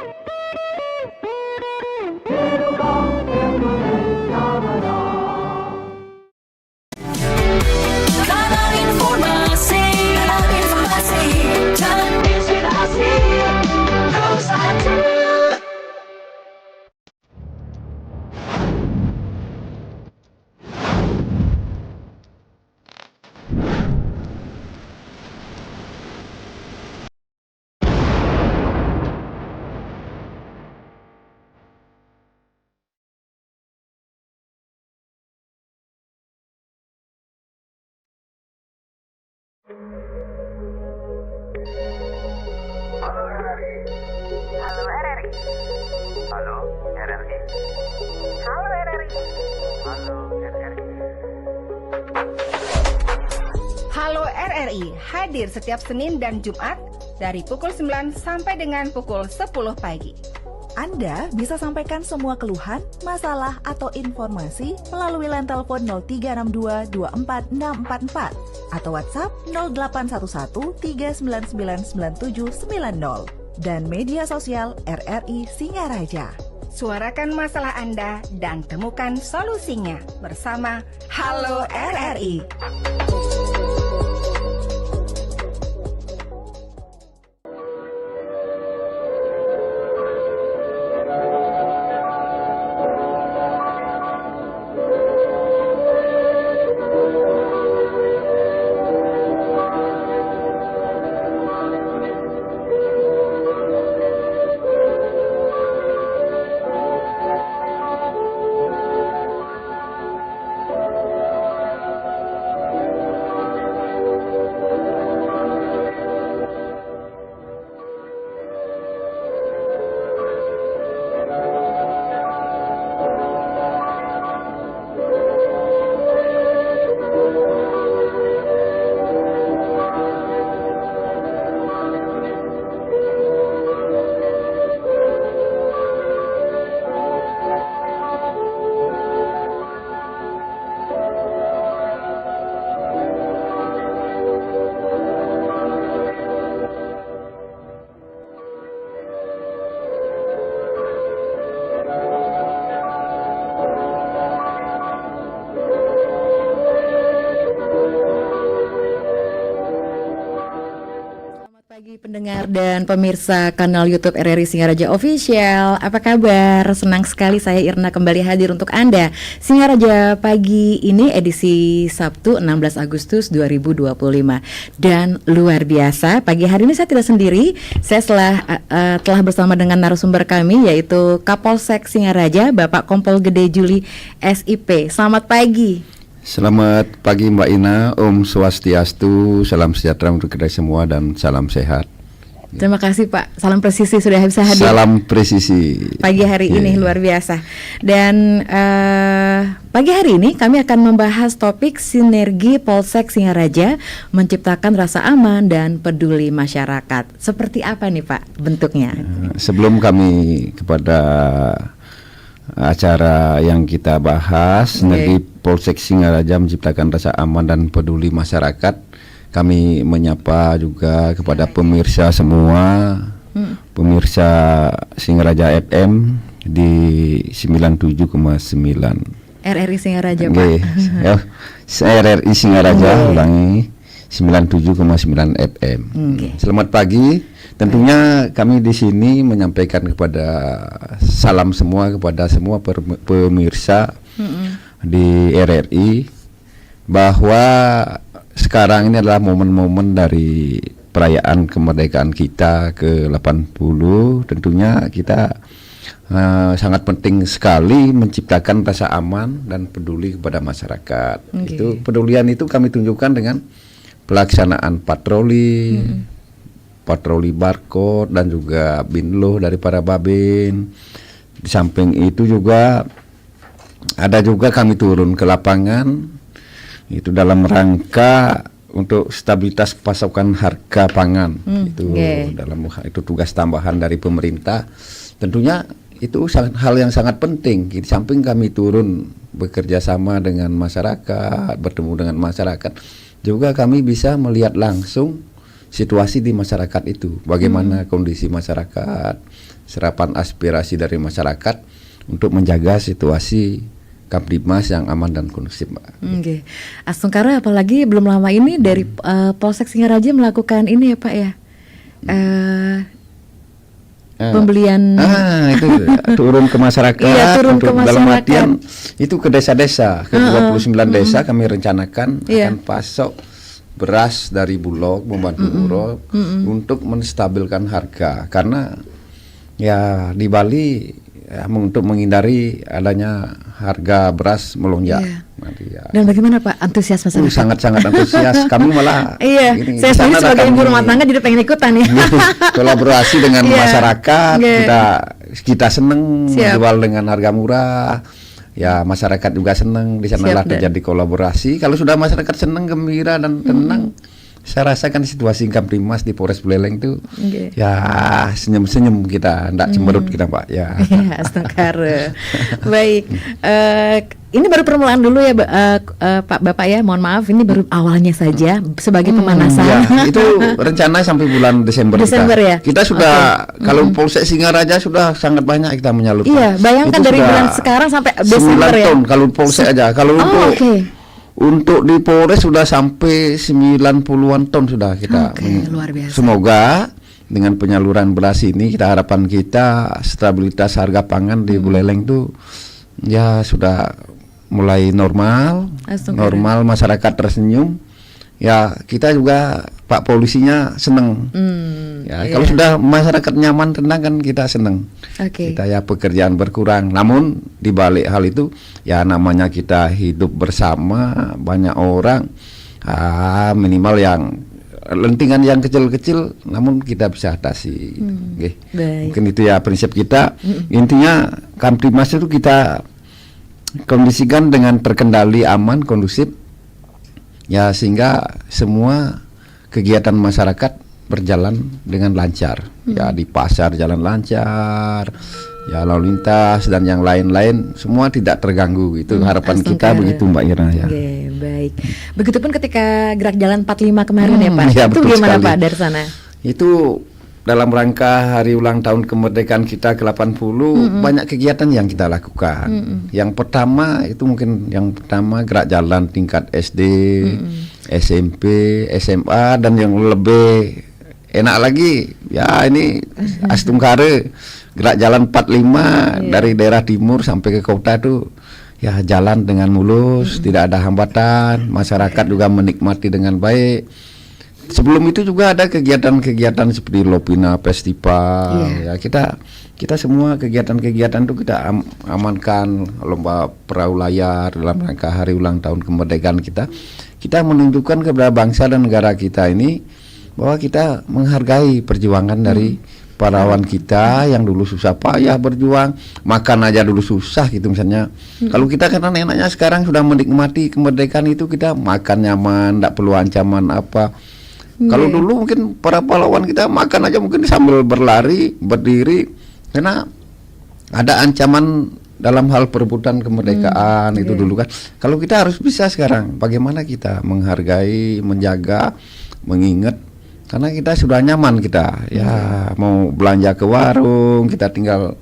Kanal informasi dan inspirasi terus ada. Halo RRI. Halo RRI. Halo RRI. Halo RRI. Halo RRI hadir setiap Senin dan Jumat dari pukul 9 sampai dengan pukul 10 pagi. Anda bisa sampaikan semua keluhan, masalah, atau informasi melalui line telepon 0362 24644 atau WhatsApp 0811 399 9790 dan media sosial RRI Singaraja. Suarakan masalah Anda dan temukan solusinya bersama Halo RRI. Pagi pendengar dan pemirsa kanal YouTube RRI Singaraja Official. Apa kabar? Senang sekali saya Irna kembali hadir untuk Anda. Singaraja pagi ini edisi Sabtu 16 Agustus 2025. Dan luar biasa, pagi hari ini saya tidak sendiri. Saya telah bersama dengan narasumber kami yaitu Kapolsek Singaraja, Bapak Kompol Gede Juli SIP. Selamat pagi. Selamat pagi Mbak Ina, Om Swastiastu, salam sejahtera untuk kita semua dan salam sehat. Terima kasih Pak, salam presisi sudah bisa hadir. Salam presisi. Pagi hari ini luar biasa. Dan pagi hari ini kami akan membahas topik sinergi Polsek Singaraja menciptakan rasa aman dan peduli masyarakat. Seperti apa nih Pak bentuknya? Sebelum kami kepada acara yang kita bahas, sinergi Polsek Singaraja menciptakan rasa aman dan peduli masyarakat, kami menyapa juga kepada pemirsa semua, pemirsa Singaraja FM di 97,9 RRI Singaraja Pak. RRI Singaraja ulangi 97,9 FM. Selamat pagi. Tentunya kami di sini menyampaikan kepada salam semua kepada semua pemirsa di RRI bahwa sekarang ini adalah momen-momen dari perayaan kemerdekaan kita ke-80. Tentunya kita sangat penting sekali menciptakan rasa aman dan peduli kepada masyarakat. Itu pedulian itu kami tunjukkan dengan pelaksanaan patroli, patroli barcode dan juga binloh dari para babin. Di samping itu juga ada juga kami turun ke lapangan itu dalam rangka untuk stabilitas pasokan harga pangan. Itu tugas tambahan dari pemerintah. Tentunya itu hal yang sangat penting. Di samping kami turun bekerja sama dengan masyarakat, bertemu dengan masyarakat, juga kami bisa melihat langsung situasi di masyarakat itu, bagaimana kondisi masyarakat serapan aspirasi dari masyarakat untuk menjaga situasi Kamtibmas yang aman dan kondusif, Mbak. Oke. Astungkara apalagi belum lama ini dari Polsek Singaraja melakukan ini ya Pak ya. Pembelian itu turun ke masyarakat. Iya, turun ke dalam masyarakat. artian itu ke desa-desa, ke 29 desa kami rencanakan Iya. akan pasok beras dari Bulog membantu Bulog untuk menstabilkan harga, karena ya di Bali ya, untuk menghindari adanya harga beras melonjak. Iya. Nanti ya. Dan bagaimana Pak antusias masyarakat? Sangat-sangat antusias. Kami malah Iya, ini, saya di sana sendiri sebagai kami ibu rumah tangga jadi pengen ikutan ya. kolaborasi dengan Iya. masyarakat. Iya. Kita seneng Siap. menjual dengan harga murah. Ya masyarakat juga seneng, di sanalah Siap, Dan. terjadi kolaborasi. Kalau sudah masyarakat seneng, gembira dan tenang, saya rasakan situasi Kamtibmas di Polres Buleleng itu Oke. ya senyum-senyum kita, enggak cemberut kita, Pak. Ya. Iya, Astungkara. Baik, ini baru permulaan dulu ya Pak Bapak ya. Mohon maaf, ini baru awalnya saja sebagai pemanasan. Ya, itu rencana sampai bulan Desember. Desember kita. ya? Kita sudah kalau Polsek Singaraja sudah sangat banyak kita menyalurkan. Iya, bayangkan Itu dari sudah bulan sekarang sampai 9 Desember ya. ton kalau Polsek aja. Kalau untuk di Polres sudah sampai 90-an ton sudah kita. Oke, luar biasa. Semoga dengan penyaluran beras ini harapan kita stabilitas harga pangan di Buleleng itu ya sudah mulai normal, Astagfirullah. masyarakat tersenyum. Ya kita juga Pak polisinya seneng. Ya iya. kalau sudah masyarakat nyaman tenang kan kita seneng. Oke. Kita ya pekerjaan berkurang. Namun di balik hal itu ya namanya kita hidup bersama banyak orang, minimal yang lentingan yang kecil-kecil, namun kita bisa atasi. Oke. Baik. Mungkin itu ya prinsip kita. Intinya Kamtibmas itu kita kondisikan dengan terkendali, aman, kondusif. Ya sehingga semua kegiatan masyarakat berjalan dengan lancar. Ya di pasar jalan lancar, ya lalu lintas dan yang lain-lain semua tidak terganggu. Itu harapan kita begitu Mbak Irna ya. Oke, baik. Begitupun ketika gerak jalan 45 kemarin ya Pak. Ya, Itu betul gimana sekali. Pak dari sana? Itu dalam rangka hari ulang tahun kemerdekaan kita ke-80 banyak kegiatan yang kita lakukan. Yang pertama itu mungkin gerak jalan tingkat SD, SMP, SMA, dan yang lebih enak lagi ya ini Astungkara gerak jalan 45 dari daerah timur sampai ke kota itu ya jalan dengan mulus, tidak ada hambatan, masyarakat juga menikmati dengan baik. Sebelum itu juga ada kegiatan-kegiatan seperti Lopina Festival. Ya kita semua kegiatan-kegiatan itu kita amankan, lomba perahu layar dalam rangka hari ulang tahun kemerdekaan kita. Kita menunjukkan kepada bangsa dan negara kita ini bahwa kita menghargai perjuangan dari pahlawan kita yang dulu susah payah berjuang, makan aja dulu susah gitu misalnya. Kalau kita kan enaknya sekarang sudah menikmati kemerdekaan itu kita makan nyaman, tidak perlu ancaman apa. Kalau dulu mungkin para pahlawan kita makan aja mungkin sambil berlari, berdiri, karena ada ancaman dalam hal perebutan kemerdekaan itu dulu kan. Kalau kita harus bisa sekarang, bagaimana kita menghargai, menjaga, mengingat, karena kita sudah nyaman kita, ya mau belanja ke warung kita tinggal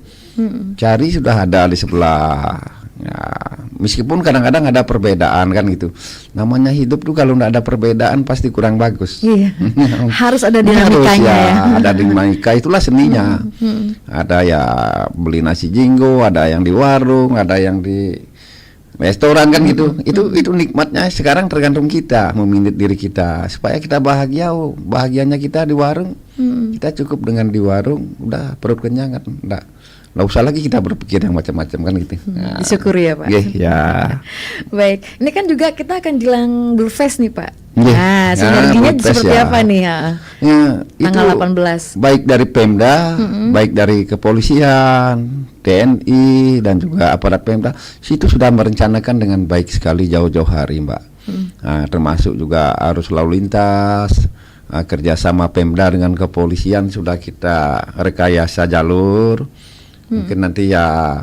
cari sudah ada di sebelah. Ya, meskipun kadang-kadang ada perbedaan kan gitu. Namanya hidup tuh kalau nggak ada perbedaan pasti kurang bagus. Iya. Harus ada dinamikanya ya. Ada dinamika, itulah seninya. Ada ya beli nasi jinggo, ada yang di warung, ada yang di restoran kan gitu. Itu nikmatnya sekarang tergantung kita memilih diri kita supaya kita bahagia. Bahagianya kita di warung. Kita cukup dengan di warung, udah perut kenyang kan. Nggak usah lagi kita berpikir yang macam-macam kan gitu. Nah, disyukuri ya Pak. Ya. Baik, ini kan juga kita akan jelang Durfest nih Pak. Nggih. Nah, sinerginya Durfest seperti ya. apa nih? Ya, Tanggal itu 18. baik dari Pemda, baik dari kepolisian, TNI dan juga aparat Pemda, situ sudah merencanakan dengan baik sekali jauh-jauh hari, Mbak. Nah, termasuk juga arus lalu lintas, kerjasama Pemda dengan kepolisian sudah kita rekayasa jalur. Mungkin nanti ya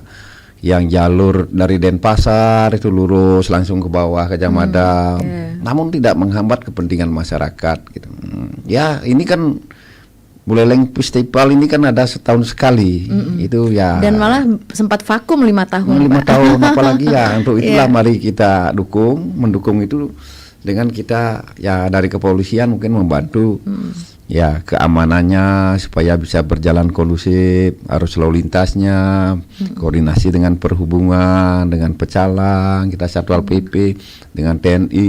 yang jalur dari Denpasar itu lurus langsung ke bawah ke Jamadam, namun tidak menghambat kepentingan masyarakat gitu. Ya ini kan Buleleng Festival ini kan ada setahun sekali. Itu ya. Dan malah sempat vakum 5 tahun. 5 Pak. tahun apalagi ya. Untuk itulah Iya. mari kita mendukung itu dengan kita ya dari kepolisian mungkin membantu ya keamanannya supaya bisa berjalan kondusif, arus lalu lintasnya, koordinasi dengan perhubungan, dengan pecalang, kita Satpol PP, dengan TNI.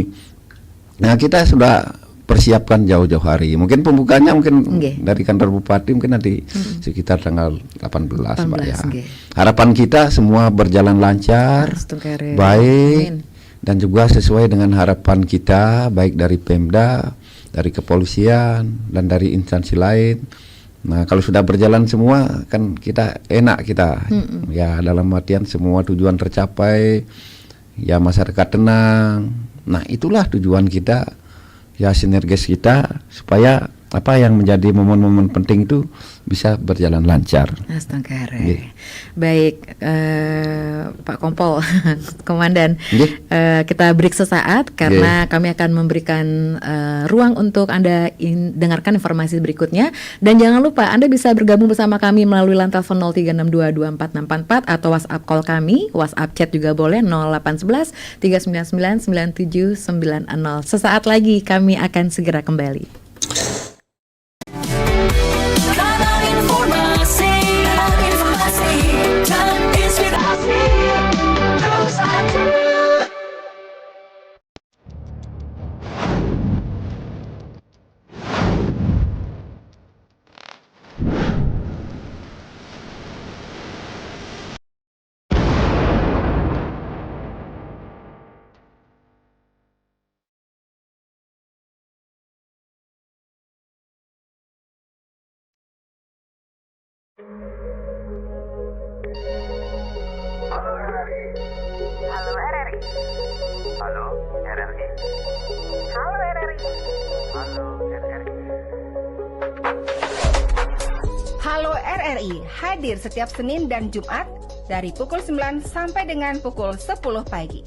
Nah, kita sudah persiapkan jauh-jauh hari. Mungkin pembukanya mungkin Nggih. dari kantor bupati mungkin nanti sekitar tanggal 18 Mbak ya. nggih. Harapan kita semua berjalan lancar, Astagfirullah. baik, Amin. dan juga sesuai dengan harapan kita baik dari Pemda, dari kepolisian, dan dari instansi lain. Nah, kalau sudah berjalan semua kan kita enak kita. Ya, dalam artian semua tujuan tercapai, ya masyarakat tenang. Nah, itulah tujuan kita, ya sinergis kita supaya apa yang menjadi momen-momen penting itu bisa berjalan lancar. Astagfirullah. Nggih. Baik, Pak Kompol, Komandan, Nggih. kita break sesaat karena kami akan memberikan ruang untuk Anda dengarkan informasi berikutnya. Dan jangan lupa Anda bisa bergabung bersama kami melalui line telepon 0362246644 atau WhatsApp call kami, WhatsApp chat juga boleh 0811 399 9790. Sesaat lagi kami akan segera kembali. Kanal informasi dan inspirasi. Terus saja. Halo RRI. Halo, RRI. Halo RRI. Halo, RRI. Halo RRI hadir setiap Senin dan Jumat dari pukul 9 sampai dengan pukul 10 pagi.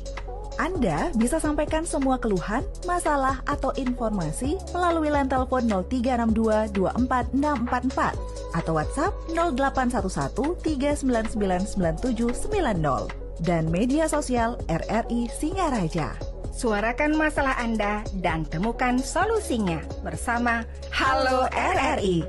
Anda bisa sampaikan semua keluhan, masalah, atau informasi melalui line telepon 0362 24644 atau WhatsApp 0811 399 9790 dan media sosial RRI Singaraja. Suarakan masalah Anda dan temukan solusinya bersama Halo RRI.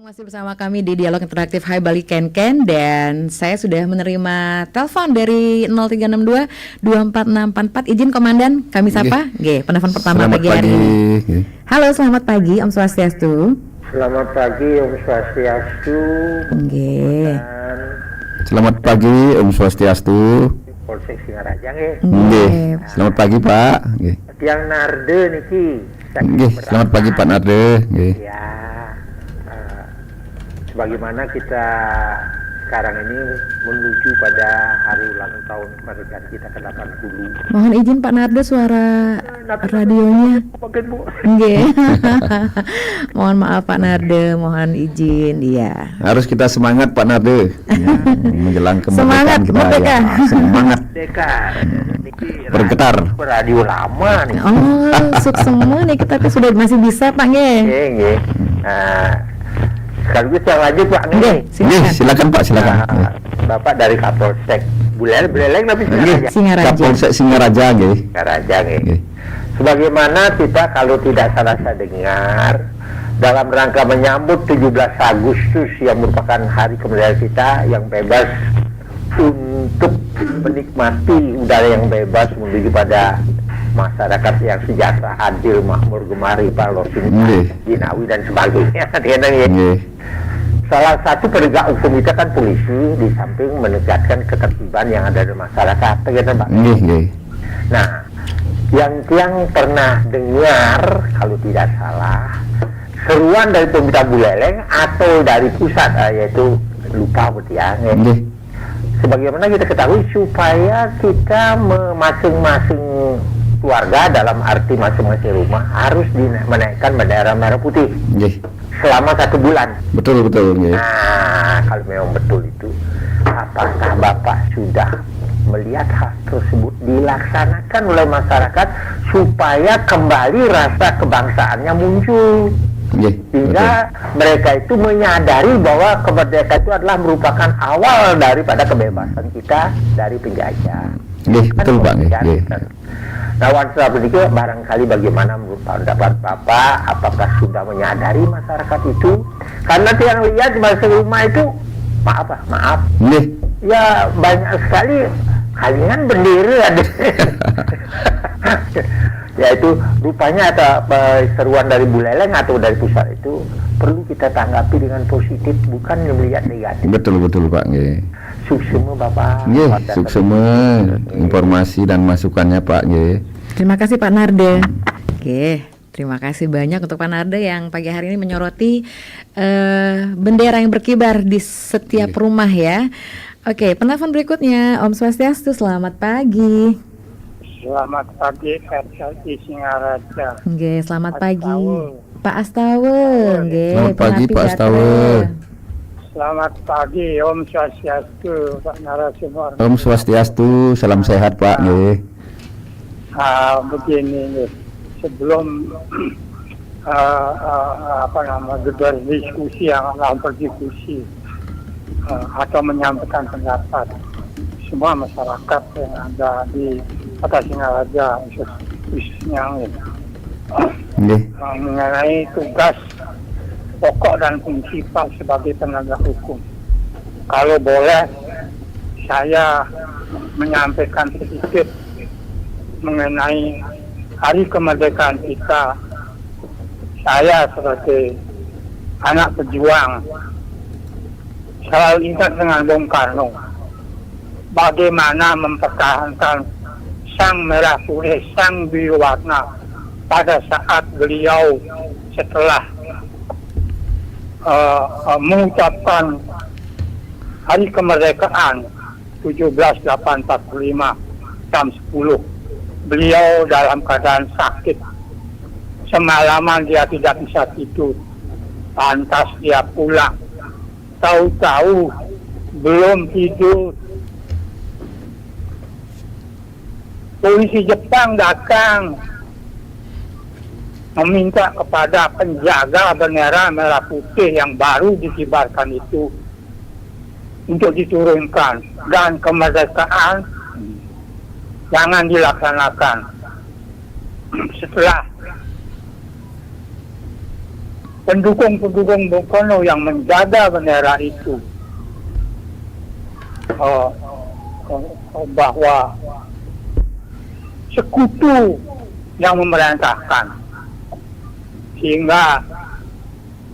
Masih bersama kami di Dialog Interaktif Hai Bali Ken Ken, dan saya sudah menerima telepon dari 0362 24644. Izin Komandan kami sapa. Nggih, penelpon pertama Selamat pagi hari pagi. ini. Halo, selamat pagi, Om Swastiastu. Selamat pagi, Om Swastiastu. Nggih. Dan Selamat pagi Om Swastiastu. Polsek Singaraja nggih. Nggih. Selamat pagi Pak. Nggih. Tiang Narde niki. Nggih, selamat pagi Pak Narde. Nggih. Ya, sebagaimana kita sekarang ini menuju pada hari ulang tahun kemerdekaan kita ke-80. Mohon izin Pak Nardo, suara radionya. Mungkin Bu. Nggih. Mohon maaf Pak Nardo, mohon izin. Iya. Harus kita semangat Pak Narde. Ya, menjelang Semangat, kemerdekaan kita merdeka. ya. Semangat. Dekat. bergetar. Radio lama nih. Oh, Suksema nih tapi sudah masih bisa Pak nggih. Nggih. Sekaligus yang lanjut Pak nih. Nggih, Nggih, silakan. silakan Pak, silakan. Bapak dari Kapolsek Buleleng tapi Nggih, Singaraja. Kapolsek Singaraja nggih. Singaraja nggih. Nggih. Sebagaimana kita kalau tidak salah saya dengar dalam rangka menyambut 17 Agustus yang merupakan hari kemerdekaan kita yang bebas untuk menikmati udara yang bebas menuju pada masyarakat yang sejahtera, adil, makmur, gemari, palosing, Nggih. jinawi dan sebagainya. Nggih. Nggih. Salah satu penegak hukum kita kan polisi, di samping menegakkan ketertiban yang ada di masyarakat, gitu Pak. Nggih, nggih. Nah, yang pernah dengar kalau tidak salah seruan dari pemerintah Buleleng atau dari pusat, yaitu lupa betul ya. Nggih. Sebagaimana kita ketahui supaya kita masing-masing keluarga dalam arti masing-masing rumah harus menaikkan bendera merah putih Nggih. selama 1 bulan. Betul, nggih. Nah, kalau memang betul itu, apakah Bapak sudah melihat hal tersebut dilaksanakan oleh masyarakat supaya kembali rasa kebangsaannya muncul? Nggih. Sehingga mereka itu menyadari bahwa kemerdekaan itu adalah merupakan awal daripada kebebasan kita dari penjajah. Nggih, betul Pak, nggih. Kan? Nggih. Nah, wanita berikut barangkali bagaimana menurut pendapat Bapak, apakah sudah menyadari masyarakat itu? Karena yang lihat bahasa rumah itu, maaf, Nggih. ya banyak sekali kalingan bendera ada. Yaitu rupanya ada seruan dari Buleleng atau dari pusat itu perlu kita tanggapi dengan positif, bukan melihat negatif. Betul Pak, nggih. Suksema Bapak. Nggih, suksema informasi dan masukannya Pak, nggih. Terima kasih Pak Narde. Oke, terima kasih banyak untuk Pak Narde yang pagi hari ini menyoroti bendera yang berkibar di setiap rumah ya. Oke, penelpon berikutnya Om Swastiastu, selamat pagi. Selamat pagi, RRI Singaraja. Oke, selamat pagi. Astawe. Pak Astawe. Oke, Selamat pagi, Pak pengerti Astawe. jatra. Selamat pagi, Om Swastiastu, Pak Narasumber. Om Swastiastu, salam sehat Pak, nggih. Begini nih, sebelum berdiskusi yang akan berdiskusi atau menyampaikan pendapat, semua masyarakat yang ada di Kota Singaraja khususnya Nggih. mengenai tugas pokok dan fungsi Pak sebagai penegak hukum. Kalau boleh, saya menyampaikan sedikit mengenai hari kemerdekaan kita. Saya sebagai anak pejuang selalu ingat dengan Bung Karno bagaimana mempertahankan sang merah putih, sang biru warna pada saat beliau setelah mengucapkan hari kemerdekaan 17/8/45 jam 10. Beliau dalam keadaan sakit, semalaman dia tidak bisa tidur, lantas dia pulang, tahu-tahu belum tidur, polisi Jepang datang meminta kepada penjaga bendera merah putih yang baru dikibarkan itu untuk diturunkan, dan kemerdekaan jangan dilaksanakan. Setelah pendukung-pendukung Bung Karno yang menjaga bendera itu bahwa sekutu yang memerintahkan, sehingga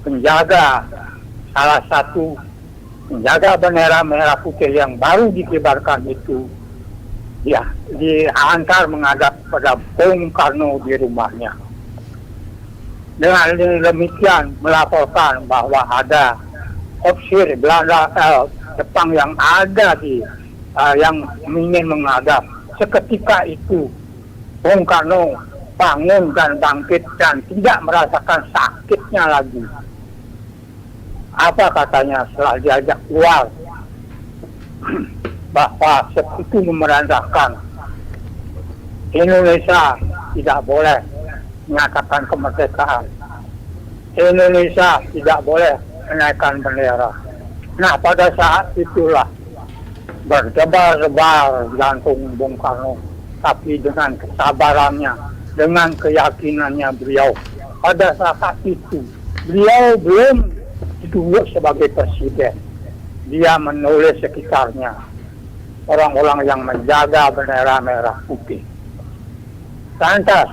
penjaga, salah satu penjaga bendera merah putih yang baru dikibarkan itu, ya, diantar menghadap pada Bung Karno di rumahnya. Dengan demikian melaporkan bahwa ada ofisir Belanda Jepang yang ada di yang ingin menghadap. Seketika itu Bung Karno bangun dan bangkit dan tidak merasakan sakitnya lagi. Apa katanya setelah diajak keluar bahwa sekutu memerintahkan, Indonesia tidak boleh menyatakan kemerdekaan. Indonesia tidak boleh menaikkan bendera. Nah, pada saat itulah berdebar-debar jantung Bung Karno, tapi dengan kesabarannya, dengan keyakinannya beliau. Pada saat itu, beliau belum ditunjuk sebagai presiden. Dia menulis sekitarnya orang-orang yang menjaga bendera merah putih. Lantas,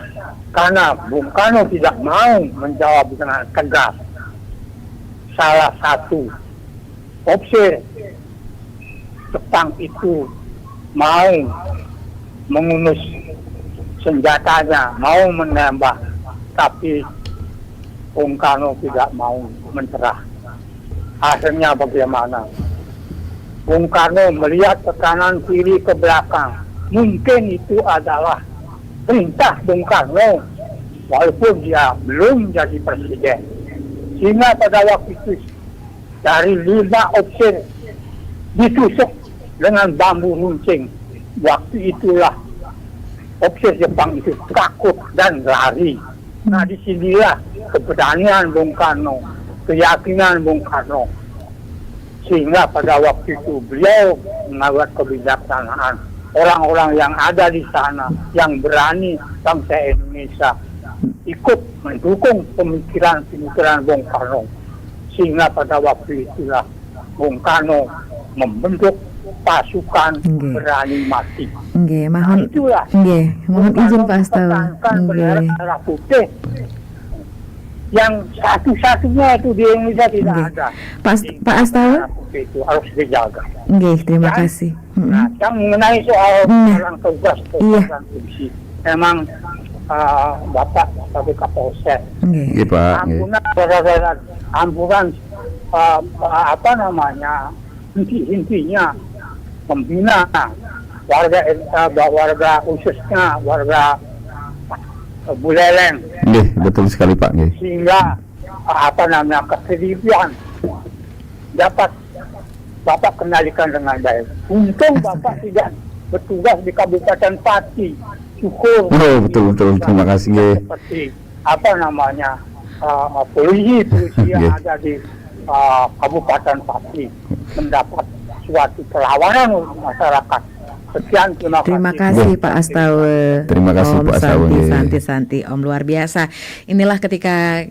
karena Bung Karno tidak mau menjawab dengan tegas, salah satu opsi Jepang itu mau mengunus senjatanya, mau menembak, tapi Bung Karno tidak mau menyerah. Akhirnya bagaimana? Bung Karno melihat ke kanan kiri ke belakang. Mungkin itu adalah perintah Bung Karno, walaupun dia belum jadi presiden. Sehingga pada waktu itu dari 5 opsi ditusuk dengan bambu runcing. Waktu itulah opsi Jepang itu takut dan lari. Nah, disinilah keberanian Bung Karno, keyakinan Bung Karno. Sehingga pada waktu itu beliau mengawas kebijaksanaan. Orang-orang yang ada di sana, yang berani bangsa Indonesia, ikut mendukung pemikiran-pemikiran Bung Karno. Sehingga pada waktu itulah Bung Karno membentuk pasukan berani mati. Mohon itulah. Mohon izin Pak Astawa. Bendera merah putih yang satu-satunya itu di Indonesia tidak ada. Pak Astawa. Itu harus dijaga. Terima kasih. Nah, yang mengenai soal orang tugas dan fungsi, memang Bapak sebagai Kapolsek, Pak. ampunan intinya membina warga khususnya warga Buleleng. Betul sekali Pak. Sehingga kesedihan dapat Bapak kendalikan dengan baik. Untung Bapak tidak bertugas di Kabupaten Pati. Syukur. Betul. Terima kasih. Seperti polisi yang ada di Kabupaten Pati mendapat suatu perlawanan masyarakat. Sekian, terima kasih Pak Astawa. Terima kasih Pak Astawa. Santi Om, luar biasa. Inilah ketika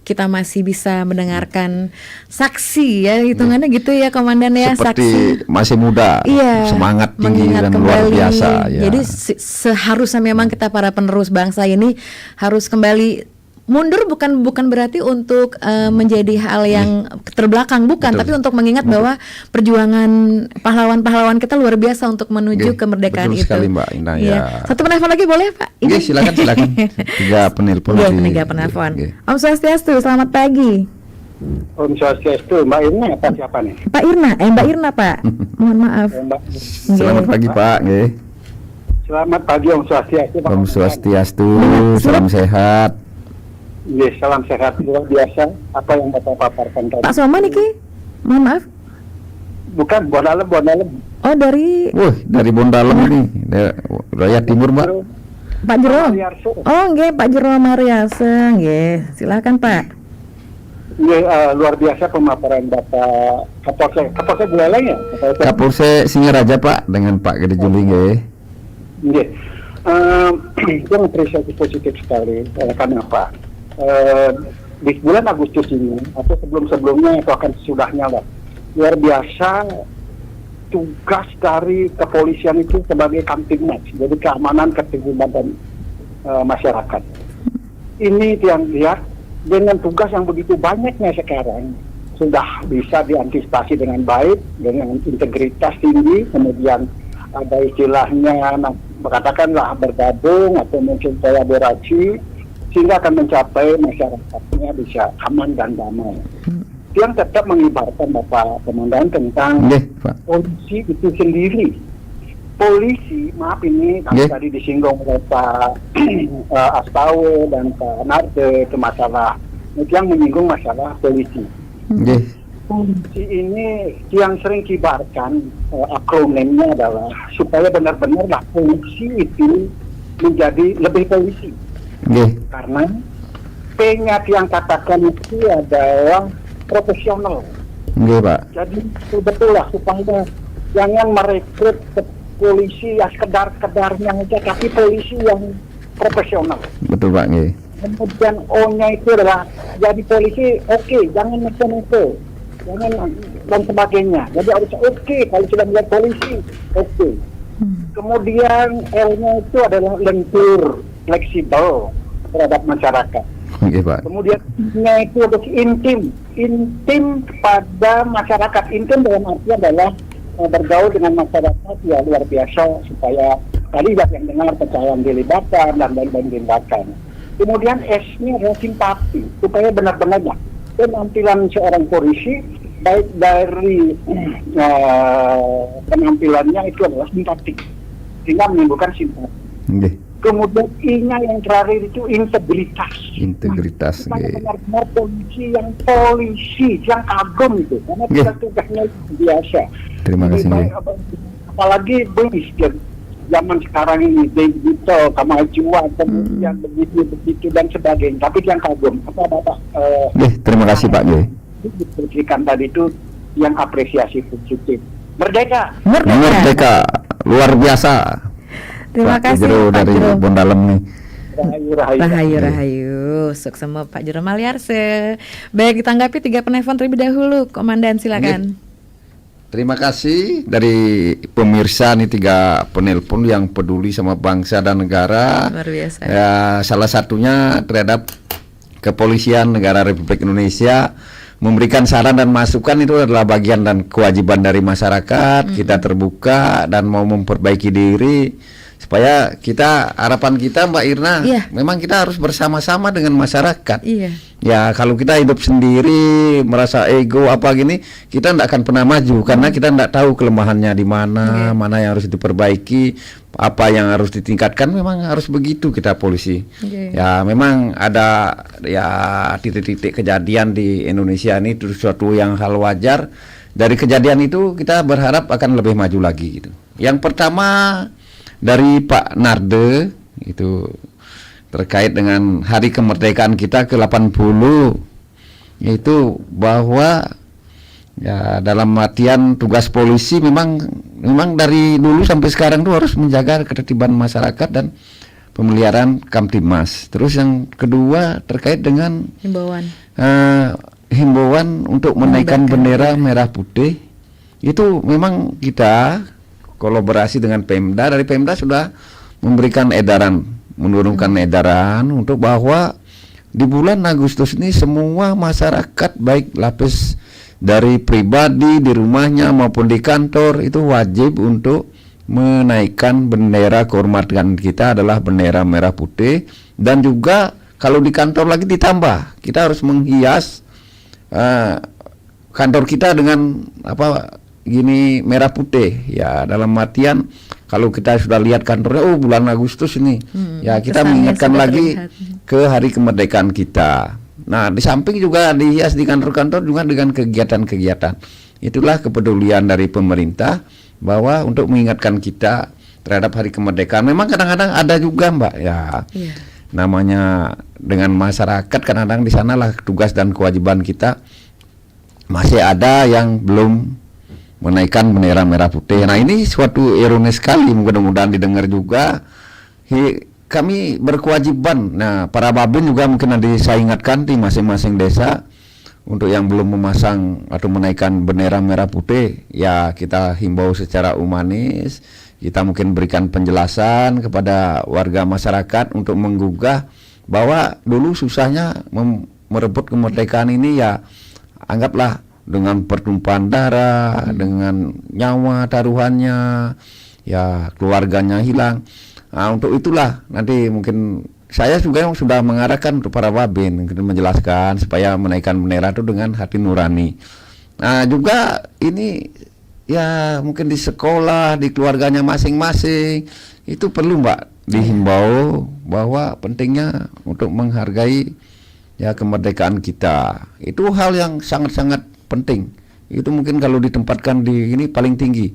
kita masih bisa mendengarkan saksi ya, hitungannya gitu ya Komandan ya. Seperti saksi masih muda, semangat tinggi dan luar biasa ya. Jadi seharusnya memang kita para penerus bangsa ini harus kembali mundur, bukan berarti untuk menjadi hal yang terbelakang, bukan, tapi untuk mengingat bahwa perjuangan pahlawan-pahlawan kita luar biasa untuk menuju kemerdekaan itu. Betul sekali Mbak Indah ya. Satu penelpon lagi boleh Pak? Silakan. 3 penelpon. 3 penelpon. Om Swastiastu, selamat pagi. Om Swastiastu, Mbak Irna apa siapa nih? Pak Irna, Mbak Irna Pak. Mohon maaf. Selamat pagi Pak. Selamat pagi Om Swastiastu. Om Swastiastu, salam sehat. Salam sehat luar biasa. Apa yang Bapak paparkan tadi? Pak Soma niki, mohon maaf. Bukan, Bondalem. Oh, dari Bondalem ini, Rakyat Timur Mbak. Pak Jero. Oh, Pak Jero Mariasa, silakan Pak. Luar biasa pemaparan Bapak Kapolsek Buleleng ya? Kapolsek Singaraja Pak, dengan Pak Gede Juli Itu apresiasi positif sekali. Kenapa? Di bulan Agustus ini atau sebelumnya atau akan sesudahnya lah, luar biasa tugas dari kepolisian itu sebagai kamtibmas, jadi keamanan ketertiban dan masyarakat. Ini yang lihat dengan tugas yang begitu banyaknya sekarang sudah bisa diantisipasi dengan baik, dengan integritas tinggi, kemudian ada istilahnya katakanlah bergabung atau mungkin kolaborasi sehingga akan mencapai masyarakatnya bisa aman dan damai. Yang tetap mengibarkan Bapak Komandan tentang polisi itu sendiri. Polisi, maaf ini tadi disinggung oleh Pak Astawa dan Pak Narde itu masalah yang menyinggung masalah polisi. Polisi ini yang sering kibarkan akronimnya adalah supaya benar-benar polisi itu menjadi lebih polisi. Nggih. Karena P-nya yang katakan itu adalah profesional. Nggih, Pak. Jadi betul lah supaya jangan merekrut ke polisi ya sekedar-kedarnya aja, tapi polisi yang profesional. Betul, Pak. Nggih. Kemudian O-nya itu adalah jadi polisi, oke, jangan neko-neko, jangan dan sebagainya. Jadi harus oke, kalau sudah menjadi polisi, oke. Kemudian L-nya itu adalah lentur, fleksibel terhadap masyarakat. Nggih, Pak. Kemudian I-nya itu harus intim kepada masyarakat. Intim dalam arti adalah bergaul dengan masyarakat ya luar biasa supaya tadi yang dengar percaya dilibatkan dan lain-lain dilibatkan. Kemudian S-nya adalah simpati supaya benar-benar penampilan seorang polisi baik dari penampilannya itu adalah simpatik sehingga menimbulkan simpati. Nggih. Kemudian I-nya yang terakhir itu integritas. Integritas. Supaya Nggih. benar-benar polisi yang kagum itu karena Nggih. tugasnya biasa. Terima kasih. Lebih Nggih. baik, apalagi bis zaman sekarang ini digital kemajuan kemudian begitu dan sebagainya, tapi yang kagum apa Bapak Nggih, terima kasih, Pak. Nggih. berikan tadi itu yang apresiasi positif. Merdeka. Merdeka luar biasa. Terima Pak kasih Jero Pak dari Jero. Bondalem nih. Rahayu. Sukses sama Pak Jero Maliarse. Baik, ditanggapi 3 penelpon terlebih dahulu. Komandan silakan. Terima kasih dari pemirsa nih 3 penelpon yang peduli sama bangsa dan negara. Luar biasa. Ya, salah satunya terhadap Kepolisian Negara Republik Indonesia memberikan saran dan masukan itu adalah bagian dan kewajiban dari masyarakat. Kita terbuka dan mau memperbaiki diri supaya harapan kita Mbak Irna, Iya. memang kita harus bersama-sama dengan masyarakat. Iya. Ya kalau kita hidup sendiri merasa ego apa gini, kita tidak akan pernah maju karena kita tidak tahu kelemahannya di mana, mana yang harus diperbaiki, apa yang harus ditingkatkan. Memang harus begitu kita polisi. Ya memang ada ya titik-titik kejadian di Indonesia ini itu suatu yang hal wajar. Dari kejadian itu kita berharap akan lebih maju lagi gitu. Yang pertama dari Pak Narde itu terkait dengan hari kemerdekaan kita ke-80, yaitu bahwa ya dalam artian tugas polisi memang dari dulu sampai sekarang tuh harus menjaga ketertiban masyarakat dan pemeliharaan Kamtibmas. Terus yang kedua terkait dengan himbauan untuk menaikkan bendera merah putih. Itu memang kita kolaborasi dengan Pemda. Dari Pemda sudah memberikan edaran, menurunkan edaran untuk bahwa di bulan Agustus ini semua masyarakat baik lapis dari pribadi di rumahnya maupun di kantor itu wajib untuk menaikkan bendera kehormatan kita adalah bendera merah putih. Dan juga kalau di kantor lagi ditambah, kita harus menghias kantor kita dengan gini merah putih ya, dalam artian kalau kita sudah lihat kantornya bulan Agustus ini ya kita mengingatkan lagi ke hari kemerdekaan kita. Nah di samping juga dihias di kantor-kantor juga dengan kegiatan-kegiatan. Itulah kepedulian dari pemerintah bahwa untuk mengingatkan kita terhadap hari kemerdekaan. Memang kadang-kadang ada juga Mbak ya namanya dengan masyarakat, kadang-kadang di sanalah tugas dan kewajiban kita masih ada yang belum menaikkan bendera merah putih. Nah ini suatu ironi sekali, mudah-mudahan didengar juga. Kami berkewajiban, nah para babin juga mungkin nanti saya ingatkan di masing-masing desa untuk yang belum memasang atau menaikkan bendera merah putih, ya kita himbau secara humanis, kita mungkin berikan penjelasan kepada warga masyarakat untuk menggugah bahwa dulu susahnya merebut kemerdekaan ini ya anggaplah dengan pertumpahan darah, dengan nyawa taruhannya, ya keluarganya hilang. Nah, untuk itulah nanti mungkin saya juga yang sudah mengarahkan untuk para babin menjelaskan supaya menaikkan bendera itu dengan hati nurani. Nah juga ini ya mungkin di sekolah, di keluarganya masing-masing itu perlu Mbak dihimbau bahwa pentingnya untuk menghargai ya kemerdekaan kita. Itu hal yang sangat-sangat penting. Itu mungkin kalau ditempatkan di ini paling tinggi.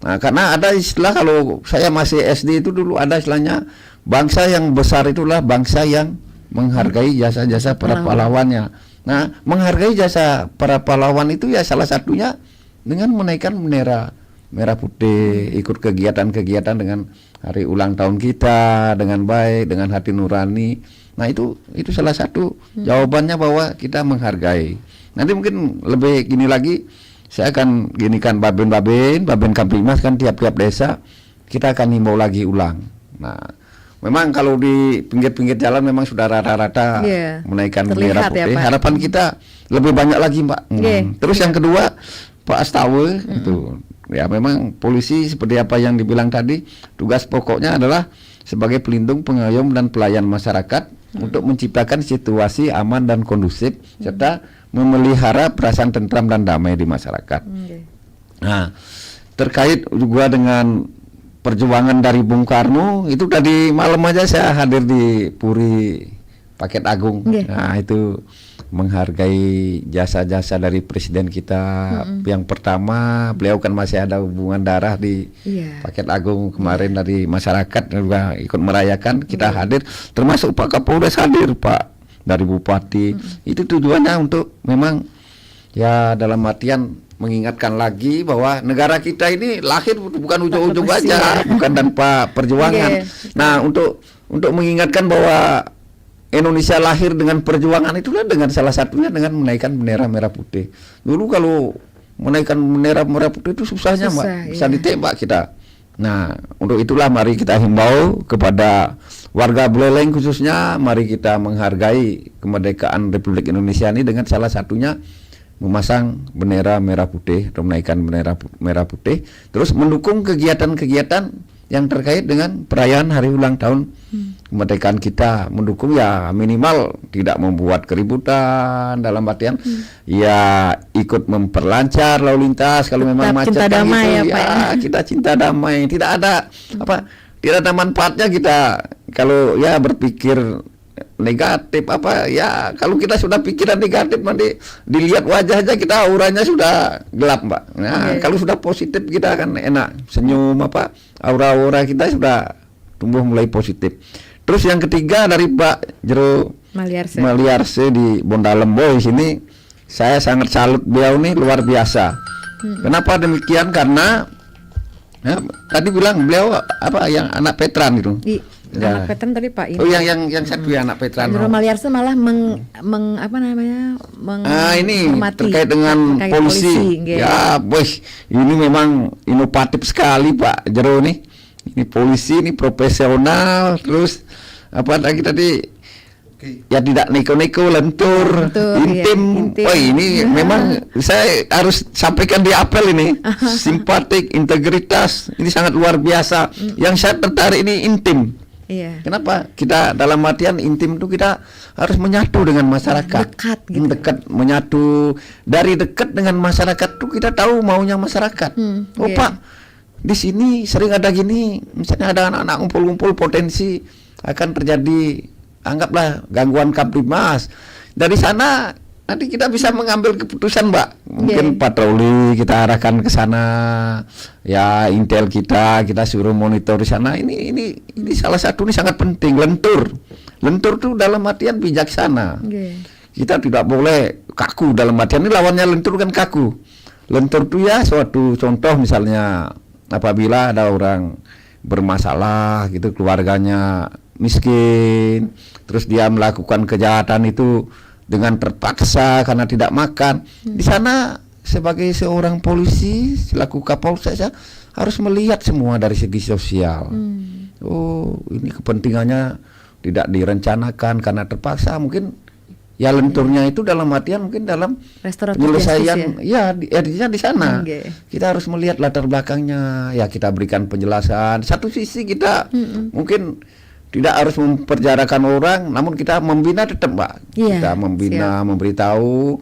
Nah, karena ada istilah, kalau saya masih SD itu dulu ada istilahnya, bangsa yang besar itulah bangsa yang menghargai jasa-jasa para pahlawannya. Nah, menghargai jasa para pahlawan itu ya salah satunya dengan menaikkan bendera merah putih, ikut kegiatan-kegiatan dengan hari ulang tahun kita dengan baik, dengan hati nurani. Nah, itu salah satu jawabannya bahwa kita menghargai. Nanti mungkin lebih gini lagi, saya akan ginikan Babin Kampimas kan tiap-tiap desa kita akan himbau lagi ulang. Nah, memang kalau di pinggir-pinggir jalan memang sudah rata-rata menaikkan bendera putih. Ya, harapan kita lebih banyak lagi, Mbak. Terus yang kedua, Pak Astawe itu ya, memang polisi seperti apa yang dibilang tadi, tugas pokoknya adalah sebagai pelindung, pengayom dan pelayan masyarakat untuk menciptakan situasi aman dan kondusif serta memelihara perasaan tentram dan damai di masyarakat. Nah, terkait juga dengan perjuangan dari Bung Karno, itu tadi malam aja saya hadir di Puri Paket Agung. Nah, itu menghargai jasa-jasa dari presiden kita yang pertama. Beliau kan masih ada hubungan darah di Paket Agung kemarin, dari masyarakat juga ikut merayakan, kita hadir, termasuk Pak Kapolres hadir, Pak dari Bupati. Itu tujuannya untuk memang ya dalam artian mengingatkan lagi bahwa negara kita ini lahir bukan ujung-ujung aja, bukan tanpa perjuangan. Nah, untuk mengingatkan bahwa Indonesia lahir dengan perjuangan, itulah dengan salah satunya dengan menaikkan bendera merah putih. Dulu kalau menaikkan bendera merah putih itu susahnya, Mbak, bisa ditembak kita. Nah, untuk itulah mari kita himbau kepada warga Buleleng khususnya, mari kita menghargai kemerdekaan Republik Indonesia ini dengan salah satunya memasang bendera merah putih atau menaikkan bendera merah putih, terus mendukung kegiatan-kegiatan yang terkait dengan perayaan hari ulang tahun kemerdekaan kita, mendukung ya minimal tidak membuat keributan, dalam artian ya ikut memperlancar lalu lintas kalau memang macet kan gitu, ya kita cinta damai, tidak ada manfaatnya kita kalau ya berpikir negatif ya kalau kita sudah pikiran negatif nanti dilihat wajahnya kita auranya sudah gelap, Mbak. Nah, kalau sudah positif kita akan enak, senyum aura-aura kita sudah tumbuh mulai positif. Terus yang ketiga dari Pak Jero Maliarse di Bondalembo sini, saya sangat salut beliau nih, luar biasa. Kenapa demikian? Karena tadi bilang beliau yang anak Petran gitu. Anak Petran tadi Pak ini. Oh, yang satu ya anak Petran. Jero Maliarse malah ini terkait dengan polisi. Ya, bos, ini memang inovatif sekali Pak Jero nih. Ini polisi, ini profesional, terus tadi ya tidak neko-neko, lentur, intim. Oh, ini memang saya harus sampaikan di apel ini. Simpatik, integritas, ini sangat luar biasa. Yang saya tertarik ini intim. Kenapa? Kita dalam artian intim itu kita harus menyatu dengan masyarakat. Dekat, menyatu. Dari dekat dengan masyarakat tuh kita tahu maunya masyarakat. Pak, di sini sering ada gini, misalnya ada anak-anak ngumpul-ngumpul, potensi akan terjadi, anggaplah gangguan Kamtibmas. Dari sana nanti kita bisa mengambil keputusan, Mbak. Mungkin patroli kita arahkan ke sana, ya intel kita suruh monitor di sana. Ini salah satu ini sangat penting. Lentur tuh dalam artian bijaksana. Kita tidak boleh kaku, dalam artian ini lawannya lentur kan kaku. Lentur tuh ya suatu contoh, misalnya apabila ada orang bermasalah gitu, keluarganya miskin, terus dia melakukan kejahatan itu dengan terpaksa karena tidak makan. Di sana sebagai seorang polisi selaku Kapolsek saya harus melihat semua dari segi sosial. Oh, ini kepentingannya tidak direncanakan karena terpaksa, mungkin ya lenturnya itu dalam artian mungkin dalam penyelesaian artinya di sana. Kita harus melihat latar belakangnya, ya kita berikan penjelasan. Satu sisi kita mungkin tidak harus memperjarakan orang, namun kita membina tetap, Mbak. Kita membina, memberitahu.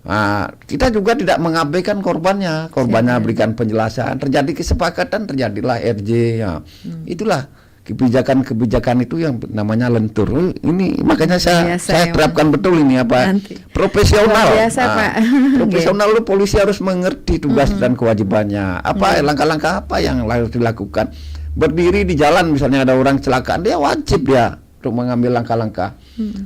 Nah, kita juga tidak mengabaikan korbannya berikan penjelasan. Terjadi kesepakatan, terjadilah RJ. Ya. Itulah kebijakan itu yang namanya lentur. Ini makanya saya Biasa terapkan betul ini apa Nanti. profesional. Luar biasa, Pak. Profesional lu polisi harus mengerti tugas dan kewajibannya. Apa langkah-langkah apa yang harus dilakukan. Berdiri di jalan misalnya ada orang kecelakaan, dia wajib dia untuk mengambil langkah-langkah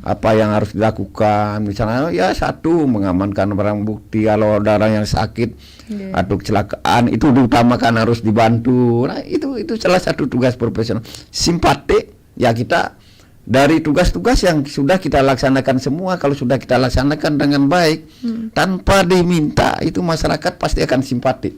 apa yang harus dilakukan. Misalnya ya satu, mengamankan barang bukti kalau ada orang yang sakit atau kecelakaan itu diutamakan harus dibantu. Nah itu salah satu tugas profesional. Simpatik ya kita dari tugas-tugas yang sudah kita laksanakan semua, kalau sudah kita laksanakan dengan baik tanpa diminta, itu masyarakat pasti akan simpatik.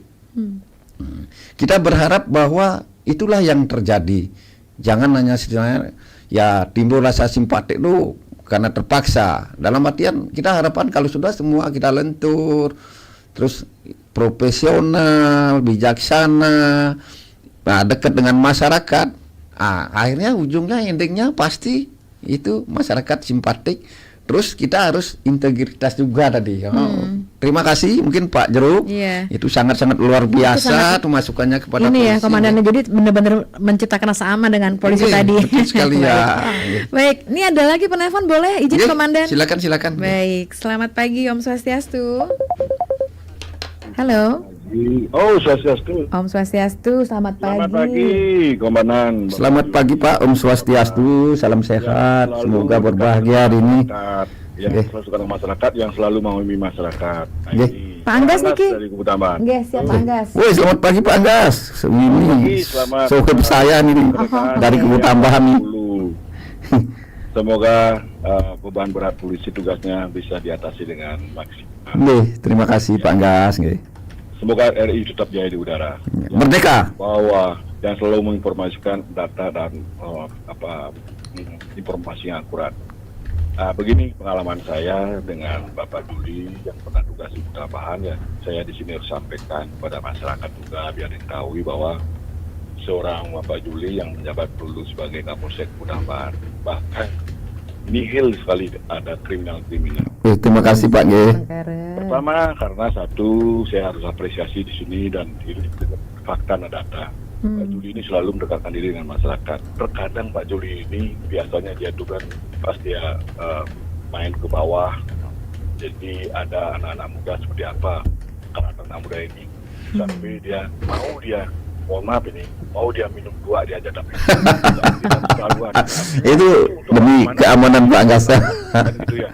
Kita berharap bahwa itulah yang terjadi. Jangan hanya sebenarnya ya timbul rasa simpatik itu karena terpaksa. Dalam artian kita harapan kalau sudah semua kita lentur, terus profesional, bijaksana, dekat dengan masyarakat, akhirnya ujungnya endingnya pasti itu masyarakat simpatik. Terus kita harus integritas juga tadi. Terima kasih mungkin Pak Jeruk. Itu sangat-sangat luar biasa tuh masukannya kepada ini polisi. ya komandannya, jadi benar-benar menciptakan rasa aman dengan polisi tadi. Betul sekali ya. Baik, ini ada lagi penelpon, boleh izin komandan? Silakan. Baik, selamat pagi Om Swastiastu. Halo. Oh, Swastiastu. Om Swastiastu, selamat pagi. Selamat pagi, Komandan. Selamat pagi Pak, Om Swastiastu, salam sehat, semoga berbahagia hari ini. Yang selalu suka dengan masyarakat, yang selalu menghormati masyarakat. Pak Anggas Niki. Dari Kubutamban. Siap Pak Anggas. Woi, selamat pagi Pak Anggas. Ini sohib saya nih dari Kubutambahan nih. Semoga beban berat polisi tugasnya bisa diatasi dengan maksimal. Terima kasih Pak Anggas. Semoga RI tetap jaya di udara. Merdeka. Bahwa dan selalu menginformasikan data dan informasi yang akurat. Begini pengalaman saya dengan Bapak Juli yang pernah tugas di Kubutambahan, ya saya di sini harus sampaikan kepada masyarakat juga biar diketahui bahwa seorang Bapak Juli yang menjabat dulu sebagai Kapolsek Kubutambahan bahkan nihil sekali ada kriminal-kriminal. Terima kasih Pak G. Pertama karena satu saya harus apresiasi di sini dan ini fakta dan data. Pak Juli ini selalu mendekatkan diri dengan masyarakat. Terkadang Pak Juli ini biasanya dia tuh kan pas dia main ke bawah. Jadi ada anak-anak muda seperti apa karakter anak muda ini sampai dia mohon maaf ini mau dia minum dua dia aja tapi itu demi keamanan Pak Anggas. Gitu ya.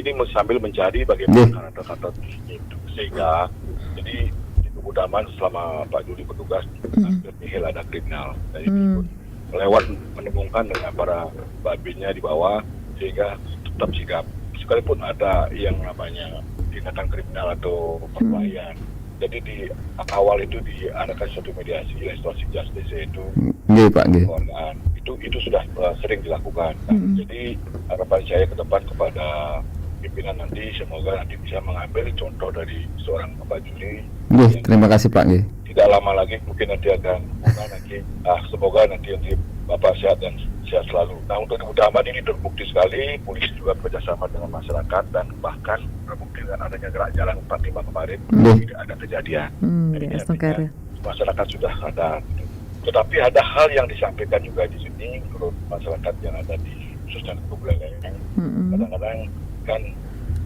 Ini sambil mencari bagaimana karakter itu sehingga jadi Kubutambahan selama Pak Juli bertugas nihil ada kriminal dan itu lewat menemukan dengan para babinnya di bawah sehingga tetap sigap sekalipun ada yang namanya tindakan kriminal atau perkelahian. Jadi di awal itu diadakan suatu mediasi restoratif justice yaitu keluargaan. Itu sudah sering dilakukan. Jadi harapan saya ke depan kepada pimpinan nanti semoga nanti bisa mengambil contoh dari seorang Bapak Juli. Terima kasih Pak G. Tidak lama lagi mungkin nanti akan semoga nanti Bapak sehat dan sehat selalu. Nah untuk Kubutambahan ini terbukti sekali polisi juga bekerjasama dengan masyarakat dan bahkan terbukti dengan adanya gerak jalan 45 kemarin tidak ada kejadian. Jadi masyarakat sudah sadar. Tetapi ada hal yang disampaikan juga di sini menurut masyarakat yang ada di khususnya di Buleleng. Kadang-kadang kan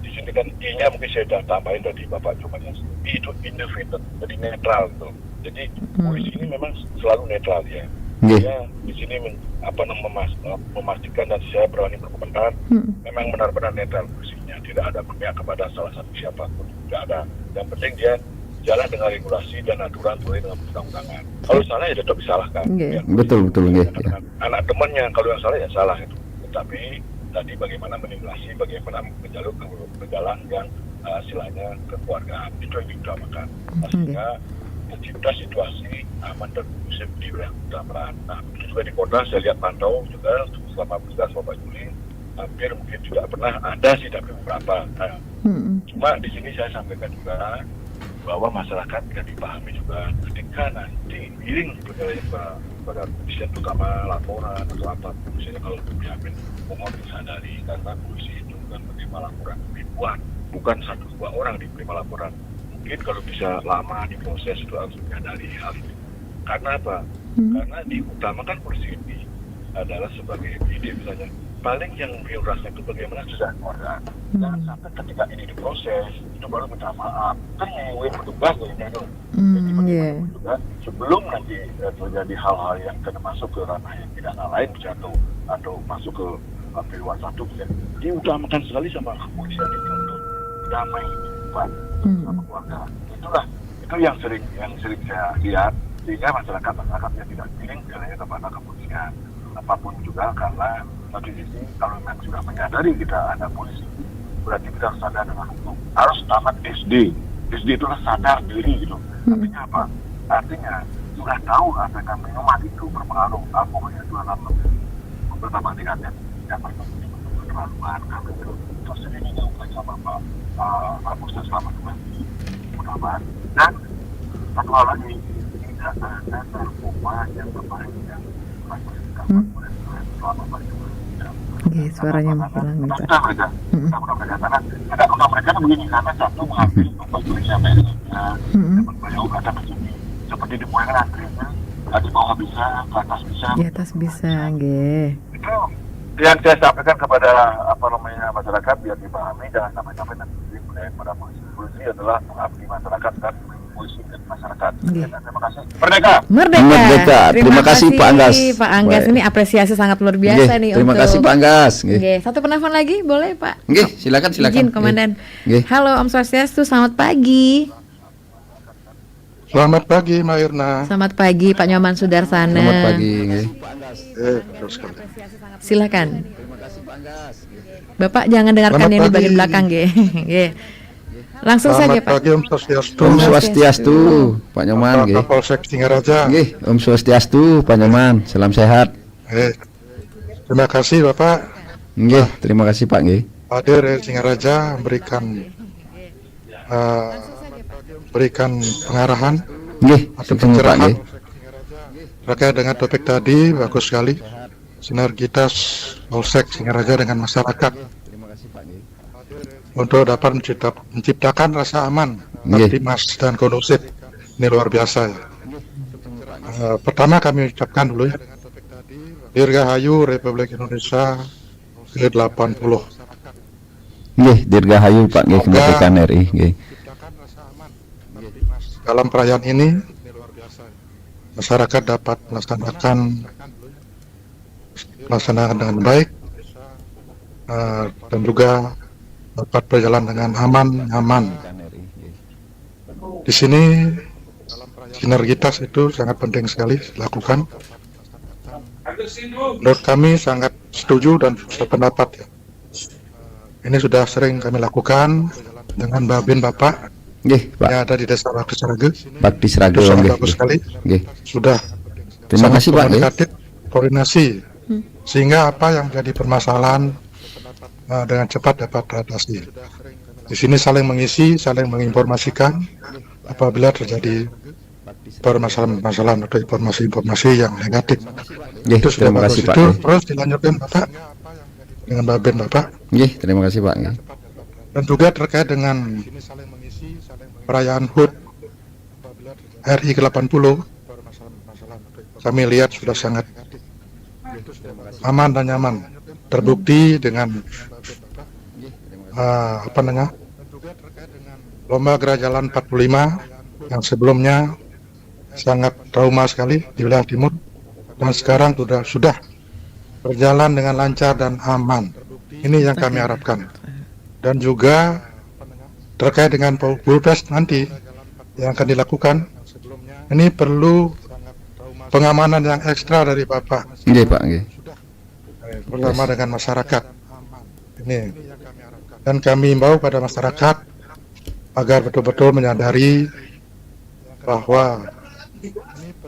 di sini kan I-nya mungkin saya sudah tambahin dari Bapak Cuman itu independen, jadi netral gitu. Jadi polisi ini memang selalu netral ya. Dia di sini memastikan dan saya berani berkomentar memang benar-benar netral polisinya, tidak ada berpihak kepada salah satu siapapun, tidak ada. Yang penting dia jalan dengan regulasi dan aturan sesuai dengan perundang-undangan. Kalau salah ya tetap disalahkan. Betul. Anak temannya kalau yang salah ya salah itu. Tetapi tadi bagaimana menilasi, bagaimana menjalur ke jalan yang istilahnya kekeluargaan itu yang diutamakan. Sehingga tercipta situasi aman dan kondusif di wilayah Kubutambahan. Nah, itu juga di kota saya lihat pantau juga selama bertugas Bapak Juli hampir mungkin juga pernah ada sih tapi beberapa. Nah, cuma di sini saya sampaikan juga bahwa masyarakat tidak dipahami juga ketika nanti miring pada polisi terutama laporan atau apa misalnya kalau diambil mohon disadari karena polisi itu kan menerima laporan ribuan bukan 1-2 orang diterima laporan. Mungkin kalau bisa lama diproses itu harus menyadari hal itu. Karena apa? Karena diutamakan polisi ini adalah sebagai ide misalnya, paling yang prioritasnya itu bagaimana kesejahteraan keluarga. Jangan sampai ketika ini diproses, itu baru minta maaf. Kan nyewe petugas kayaknya itu. Jadi bagaimana juga sebelum nanti terjadi hal-hal yang kena masuk ke ranah yang pidana lain atau masuk ke luar satu, diutamakan sekali sama kepolisian ini untuk damai sama keluarga. Itu yang sering saya lihat, sehingga masyarakatnya tidak pilih jalannya kepada kepolisian. Apapun juga, karena satu sisi kalau memang sudah menyadari kita ada polisi, berarti kita harus sadar dengan hukum. Harus tamat SD. SD itu sadar diri gitu. Artinya apa? Artinya sudah tahu efek minuman itu berpengaruh. Alkoholnya itu adalah pertama tingkatnya yang berketerlaluan. Terus ini diungkap sama Pak Ustaz Selamat mudah-mudahan. Dan satu hal lagi, tidak ada narkoba yang berbahaya yang Oke, suaranya hilang nih, Pak. Ada mereka begini, karena satu mengambil pembagiannya berbahaya ada begini, seperti di mulai antrinya, di bawah bisa, ke atas bisa. Di atas bisa, nggih. Itu yang saya sampaikan kepada masyarakat biar dipahami, jangan sampai nanti pada polisi. Polisi adalah mengabdi masyarakat dan polisi dan masyarakat. Terima kasih. Merdeka. Terima kasih Pak Anggas. Pak Anggas, ini apresiasi sangat luar biasa nih. Terima kasih Pak Anggas. Satu penelpon lagi boleh Pak? Silakan. Izin Komandan. Halo, Om Swastiastu, selamat pagi. Selamat pagi, Mbak Irna. Selamat pagi, Pak Nyoman Sudarsana. Selamat pagi. Silakan. Bapak jangan dengarkan yang di bagian belakang, Langsung saja, Pak. Selamat pagi, Om Swastiastu. Om Swastiastu, Pak Nyoman. Kapolsek Singaraja. Om Swastiastu, Pak Nyoman. Salam sehat. Terima kasih, Bapak. Terima kasih, Pak. Hadir Singaraja berikan pengarahan atau pencerahan terkait dengan topik tadi. Bagus sekali sinergitas Polsek Singaraja dengan masyarakat untuk dapat menciptakan rasa aman, optimis dan kondusif. Ini luar biasa ya. Pertama kami ucapkan dulu ya, Dirgahayu Republik Indonesia ke-80. Dirgahayu Pak kemerdekaan RI. Dalam perayaan ini masyarakat dapat melaksanakan dengan baik dan juga dapat berjalan dengan aman. Di sini sinergitas itu sangat penting sekali dilakukan. Menurut kami sangat setuju dan sependapat ya. Ini sudah sering kami lakukan dengan Babin Bapak yang ada di Desa Bakti Sragen. Bakti Sragen. Itu sangat bagus sekali. Sudah. Terima kasih Pak. Koordinasi sehingga apa yang menjadi permasalahan dengan cepat dapat teratasi. Di sini saling mengisi, saling menginformasikan apabila terjadi permasalahan-permasalahan atau informasi-informasi yang negatif. Itu sudah bagus. Itu terus dilanjutkan Bapak dengan Babin Bapak. Terima kasih Pak. Dan juga terkait dengan perayaan HUT RI ke-80, kami lihat sudah sangat aman dan nyaman, terbukti dengan lomba gerak jalan 45 yang sebelumnya sangat trauma sekali di wilayah timur, dan sekarang sudah berjalan dengan lancar dan aman. Ini yang kami harapkan. Dan juga terkait dengan Pulpes nanti yang akan dilakukan, ini perlu pengamanan yang ekstra dari Bapak. Pak. Bersama dengan masyarakat. Ini. Dan kami himbau pada masyarakat agar betul-betul menyadari bahwa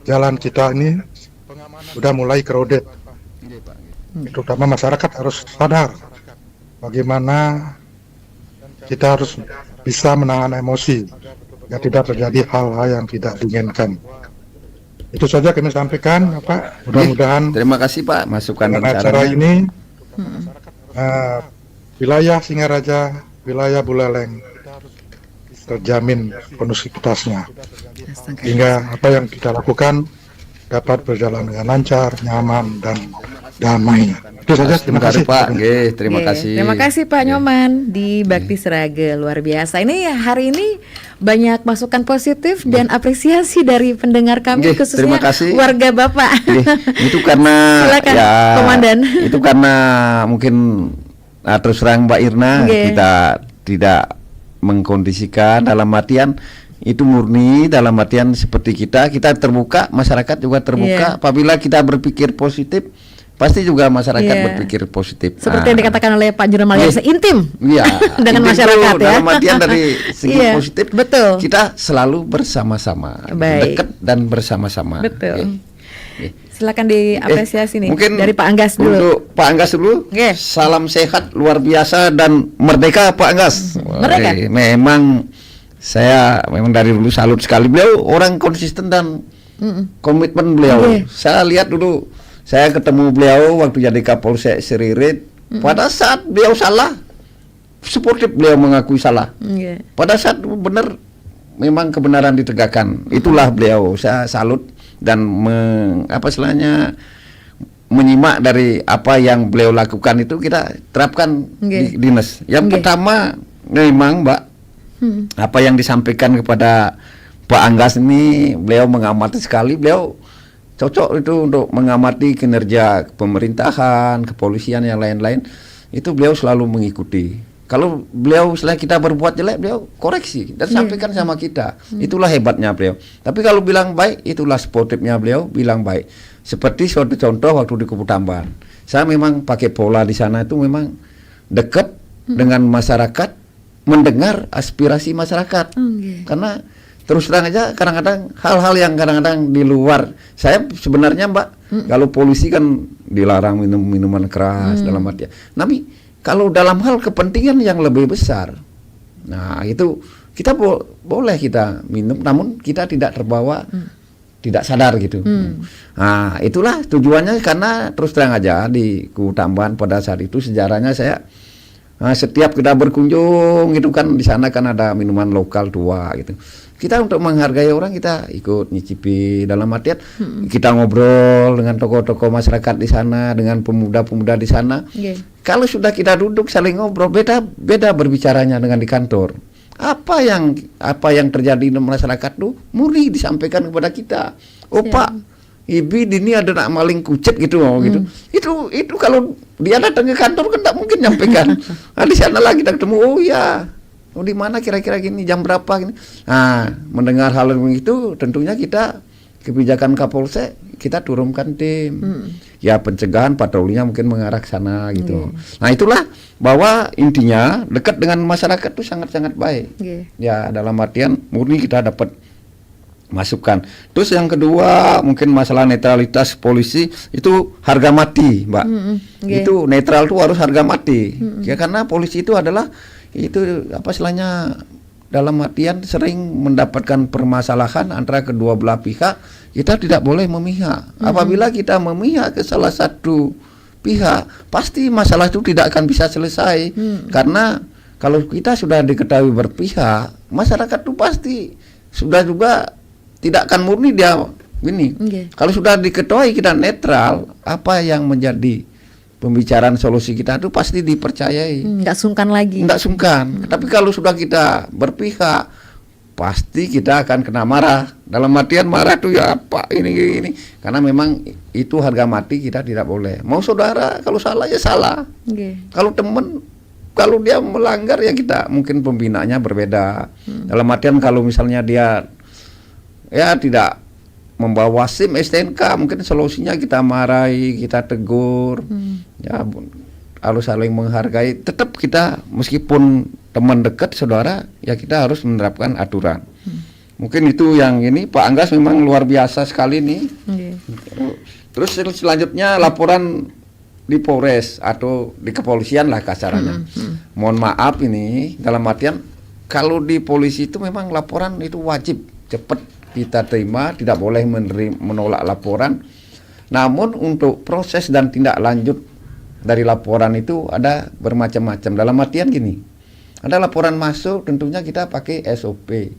jalan kita ini sudah mulai crowded. Terutama masyarakat harus sadar bagaimana kita harus bisa menahan emosi agar tidak terjadi hal-hal yang tidak diinginkan. Itu saja kami sampaikan, Pak. Mudah-mudahan terima kasih Pak masukan dan acara ini wilayah Singaraja, wilayah Buleleng terjamin kondusivitasnya, hingga apa yang kita lakukan dapat berjalan dengan lancar, nyaman, dan damai. Itu saja, terima Sebentar, kasih. Pak. Nggih, terima Oke, kasih. Terima kasih Pak Nyoman di Bakti Sraga, luar biasa. Ini hari ini banyak masukan positif dan apresiasi dari pendengar kami, Nggih, khususnya terima kasih. warga Bapak. Nggih, itu karena Silakan, ya Komandan. itu karena mungkin terus terang Mbak Irna, Nggih. kita tidak mengkondisikan dalam artian itu murni dalam artian seperti kita terbuka, masyarakat juga terbuka. Iya. Apabila kita berpikir positif, pasti juga masyarakat Iya. berpikir positif. Seperti yang dikatakan oleh Pak Jurnamal Nggih. intim Iya, dengan itu masyarakat ya. dalam artian dari segi Iya, positif, betul. kita selalu bersama-sama, Baik. dekat dan bersama-sama. Betul. Oke. Silakan diapresiasi nih Mungkin dari Pak Anggas dulu. Untuk Pak Anggas dulu. Oke. Salam sehat luar biasa dan merdeka Pak Anggas. Merdeka. Memang saya memang dari dulu salut sekali, beliau orang konsisten dan komitmen beliau. Oke. Saya lihat dulu, saya ketemu beliau waktu jadi Kapolsek Seririt. Pada saat beliau salah, sportif beliau mengakui salah. Iya. Pada saat benar, memang kebenaran ditegakkan. Itulah beliau. Saya salut dan menyimak dari apa yang beliau lakukan itu kita terapkan Nggih. di dinas. Yang Nggih. pertama memang Mbak, apa yang disampaikan kepada Pak Anggas ini, beliau mengamati sekali, beliau cocok itu untuk mengamati kinerja pemerintahan, kepolisian yang lain-lain. Itu beliau selalu mengikuti. Kalau beliau setelah kita berbuat jelek, beliau koreksi dan sampaikan sama kita. Itulah hebatnya beliau. Tapi kalau bilang baik, itulah sportifnya beliau, bilang baik. Seperti suatu contoh waktu di Kubu Tamban. Saya memang pakai pola di sana itu memang dekat dengan masyarakat, mendengar aspirasi masyarakat. Karena terus terang aja kadang-kadang hal-hal yang kadang-kadang di luar. Saya sebenarnya Mbak, kalau polisi kan dilarang minum minuman keras dalam artian. Tapi kalau dalam hal kepentingan yang lebih besar, nah itu kita boleh kita minum, namun kita tidak terbawa, tidak sadar gitu. Nah itulah tujuannya, karena terus terang aja di Kubu Tamban pada saat itu sejarahnya saya setiap kita berkunjung itu kan di sana kan ada minuman lokal tua gitu. Kita untuk menghargai orang, kita ikut nyicipi, dalam artian kita ngobrol dengan tokoh-tokoh masyarakat di sana, dengan pemuda-pemuda di sana. Kalau sudah kita duduk saling ngobrol, beda berbicaranya dengan di kantor. Apa yang terjadi di masyarakat tuh murni disampaikan kepada kita. Oh Pak, Ibi ini ada nak maling kucet gitu, gitu. Itu kalau dia datang ke kantor kan tak mungkin nyampaikan. Di sana lagi kita ketemu, oh ya. Oh, di mana kira-kira gini, jam berapa gini. Nah, mendengar hal itu tentunya kita kebijakan Kapolsek kita turunkan tim. Ya pencegahan patrolinya mungkin mengarah ke sana gitu. Nah, itulah bahwa intinya dekat dengan masyarakat itu sangat-sangat baik. Ya, dalam artian murni kita dapat masukan. Terus yang kedua mungkin masalah netralitas polisi itu harga mati, Mbak. Itu netral tuh harus harga mati. Ya karena polisi itu adalah itu apa istilahnya, dalam artian sering mendapatkan permasalahan antara kedua belah pihak. Kita tidak boleh memihak. Apabila kita memihak ke salah satu pihak, pasti masalah itu tidak akan bisa selesai. Karena kalau kita sudah diketahui berpihak, masyarakat itu pasti sudah juga tidak akan murni dia ini. Kalau sudah diketahui kita netral, apa yang menjadi pembicaraan solusi kita itu pasti dipercayai. Nggak sungkan lagi. Nggak sungkan. Tapi kalau sudah kita berpihak, pasti kita akan kena marah. Dalam artian marah tuh ya apa ini. Karena memang itu harga mati, kita tidak boleh. Mau saudara kalau salah ya salah. Kalau teman, kalau dia melanggar ya kita mungkin pembinaannya berbeda. Dalam artian kalau misalnya dia ya tidak membawa SIM STNK, mungkin solusinya kita marahi, kita tegur, ya harus saling menghargai. Tetap kita meskipun teman dekat, saudara, ya kita harus menerapkan aturan. Mungkin itu yang ini Pak Anggas memang luar biasa sekali nih. Terus selanjutnya laporan di Polres atau di kepolisian lah kasarannya. Mohon maaf ini dalam artian kalau di polisi itu memang laporan itu wajib cepat kita terima, tidak boleh menolak laporan. Namun untuk proses dan tindak lanjut dari laporan itu ada bermacam-macam. Dalam artian gini, ada laporan masuk, tentunya kita pakai SOP.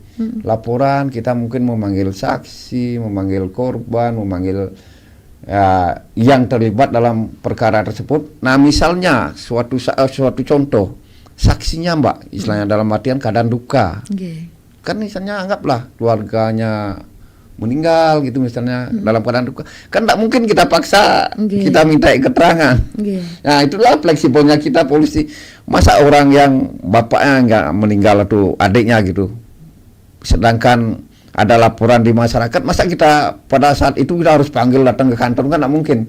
Laporan kita mungkin memanggil saksi, memanggil korban, memanggil yang terlibat dalam perkara tersebut. Nah, misalnya suatu contoh, saksinya Mbak, istilahnya dalam artian keadaan duka. Kan misalnya anggaplah keluarganya meninggal gitu misalnya dalam keadaan duka, kan tidak mungkin kita paksa kita minta keterangan. Nah, itulah fleksibelnya kita polisi. Masa orang yang bapaknya nggak meninggal atau adiknya gitu, sedangkan ada laporan di masyarakat, masa kita pada saat itu kita harus panggil datang ke kantor, kan tidak mungkin.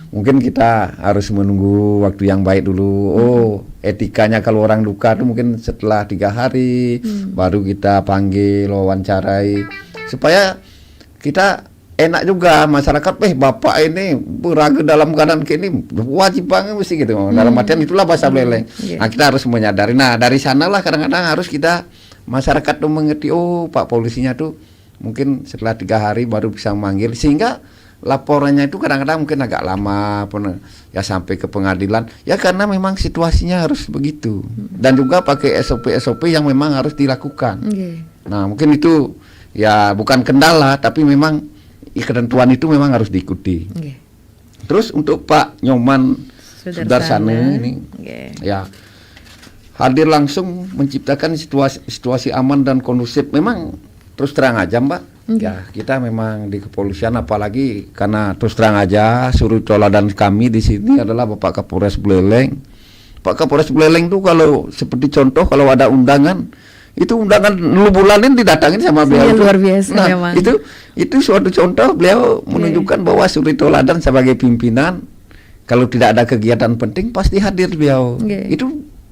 Mungkin kita harus menunggu waktu yang baik dulu. Oh, etikanya kalau orang duka itu mungkin setelah 3 hari baru kita panggil, wawancarai, supaya kita enak juga masyarakat. Bapak ini beraga dalam keadaan kayak ini, wajib banget mesti gitu. Dalam artian itulah bahasa Beleng. Nah, kita harus menyadari. Nah, dari sanalah kadang-kadang harus kita masyarakat tuh mengerti, oh Pak polisinya tuh mungkin setelah 3 hari baru bisa memanggil, sehingga laporannya itu kadang-kadang mungkin agak lama ya sampai ke pengadilan ya, karena memang situasinya harus begitu. Dan juga pakai SOP yang memang harus dilakukan. Nah, mungkin itu ya bukan kendala, tapi memang ketentuan itu memang harus diikuti. Terus untuk Pak Nyoman Sudarsana ini ya hadir langsung menciptakan situasi aman dan kondusif. Memang terus terang aja Mbak, ya kita memang di kepolisian, apalagi karena terus terang aja suri toladan kami di sini adalah Bapak Kapolres Buleleng. Pak Kapolres Buleleng tuh kalau seperti contoh kalau ada undangan, itu undangan bulanin didatangin sama beliau. Luar biasa. Nah, memang. itu suatu contoh beliau menunjukkan bahwa suri toladan sebagai pimpinan, kalau tidak ada kegiatan penting pasti hadir beliau.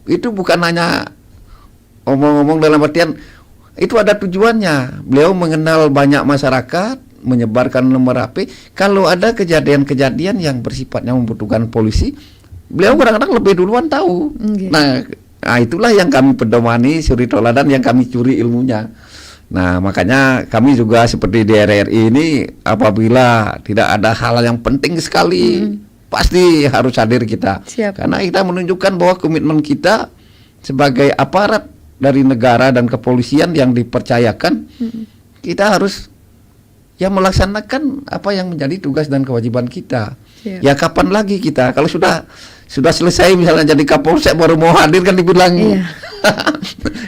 Itu bukan hanya omong-omong, dalam artian itu ada tujuannya. Beliau mengenal banyak masyarakat, menyebarkan nomor HP. Kalau ada kejadian-kejadian yang bersifatnya membutuhkan polisi, beliau kadang-kadang lebih duluan tahu. Nah, itulah yang kami pedomani suri toladan, yang kami curi ilmunya. Nah, makanya kami juga seperti di RRI ini, apabila tidak ada hal yang penting sekali, pasti harus hadir kita. Karena kita menunjukkan bahwa komitmen kita sebagai aparat dari negara dan kepolisian yang dipercayakan, kita harus ya melaksanakan apa yang menjadi tugas dan kewajiban kita. Ya kapan lagi kita, kalau sudah selesai misalnya jadi Kapolsek baru mau hadir kan dibilang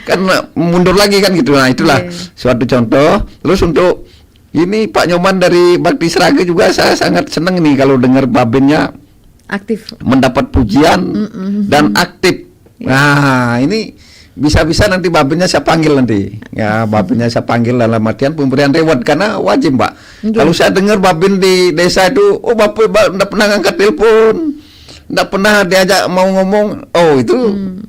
kan mundur lagi kan gitu. Nah, itulah suatu contoh. Terus untuk ini Pak Nyoman dari Bakti Sraga juga saya sangat senang nih kalau dengar Babinnya aktif, mendapat pujian dan aktif. Nah, ini bisa-bisa nanti Babinnya saya panggil nanti. Ya, Babinnya saya panggil dalam artian pemberian reward, karena wajib Mbak. Kalau saya dengar Babin di desa itu, oh Bapak enggak pernah ngangkat telepon, enggak pernah diajak mau ngomong, oh itu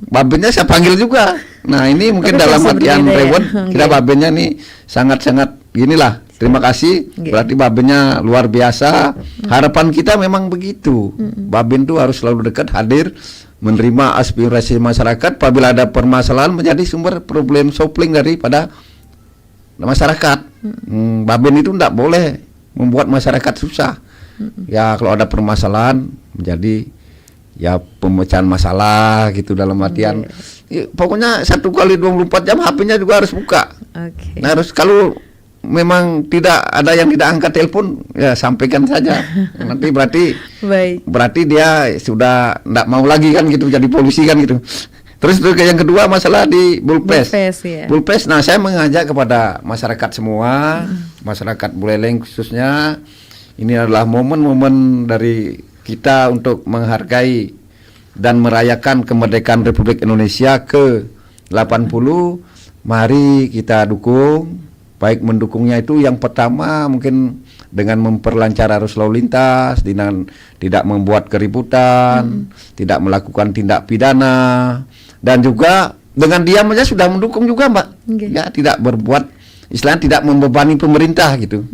Babinnya saya panggil juga. Nah, ini mungkin dalam artian reward, kita Babinnya nih sangat-sangat inilah. Terima kasih, berarti Babinnya luar biasa. Harapan kita memang begitu. Babin tuh harus selalu dekat, hadir, menerima aspirasi masyarakat. Apabila ada permasalahan menjadi sumber problem solving daripada masyarakat. Babin itu tidak boleh membuat masyarakat susah. Ya, kalau ada permasalahan menjadi ya pemecahan masalah gitu, dalam artian ya, pokoknya 1x24 jam HP-nya juga harus buka. Nah, harus, kalau memang tidak ada yang tidak angkat telepon, ya sampaikan saja. Nanti berarti dia sudah tidak mau lagi kan gitu jadi polisi kan gitu. Terus yang kedua masalah di Bulpes. Bulpes, nah saya mengajak kepada masyarakat semua, masyarakat Buleleng khususnya, ini adalah momen-momen dari kita untuk menghargai dan merayakan kemerdekaan Republik Indonesia ke-80. Mari kita dukung. Baik mendukungnya itu yang pertama mungkin dengan memperlancar arus lalu lintas, dengan tidak membuat keributan, tidak melakukan tindak pidana, dan juga dengan diam aja sudah mendukung juga Mbak. Ya, tidak berbuat, istilahnya tidak membebani pemerintah gitu.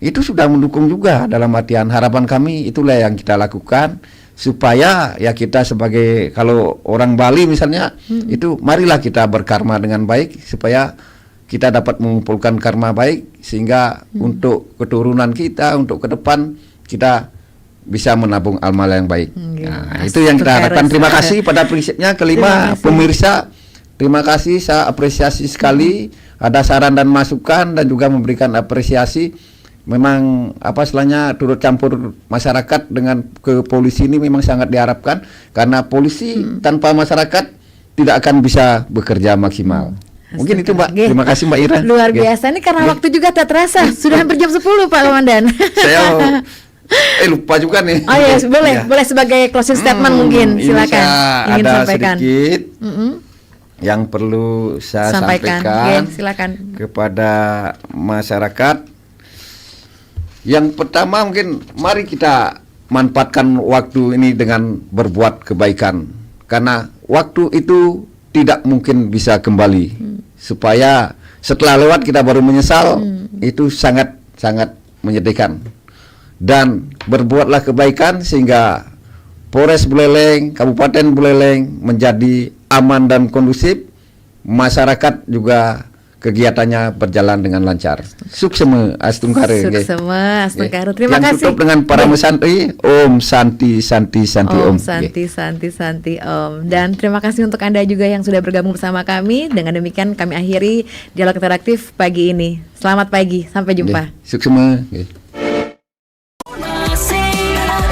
Itu sudah mendukung juga, dalam artian harapan kami itulah yang kita lakukan, supaya ya kita sebagai, kalau orang Bali misalnya, itu marilah kita berkarma dengan baik supaya kita dapat mengumpulkan karma baik, sehingga untuk keturunan kita, untuk ke depan kita bisa menabung amal yang baik. Nah, itu yang kita harapkan. Terima kasih pada prinsipnya. Kelima, pemirsa, terima kasih, saya apresiasi sekali. Ada saran dan masukan dan juga memberikan apresiasi. Memang apa istilahnya turut campur masyarakat dengan ke polisi ini memang sangat diharapkan, karena polisi tanpa masyarakat tidak akan bisa bekerja maksimal. Mungkin itu Mbak. Terima kasih Mbak Ira. Luar biasa nih, karena waktu juga tak terasa. Sudah hampir jam 10 Pak Komandan. Saya lupa juga nih. Oh ya, boleh sebagai closing statement mungkin, silakan. Ingin Ada sampaikan sedikit yang perlu saya sampaikan silakan kepada masyarakat. Yang pertama mungkin mari kita manfaatkan waktu ini dengan berbuat kebaikan, karena waktu itu tidak mungkin bisa kembali. Supaya setelah lewat kita baru menyesal, itu sangat menyedihkan. Dan berbuatlah kebaikan sehingga Polres Buleleng, Kabupaten Buleleng menjadi aman dan kondusif, masyarakat juga kegiatannya berjalan dengan lancar. Suksema Astungkare. Suksema Astungkare. Terima Yang kasih. Tutup dengan para santri, Om Santi Santi Santi Om. Santi Om. Dan terima kasih untuk Anda juga yang sudah bergabung bersama kami. Dengan demikian kami akhiri dialog interaktif pagi ini. Selamat pagi, sampai jumpa. Suksema.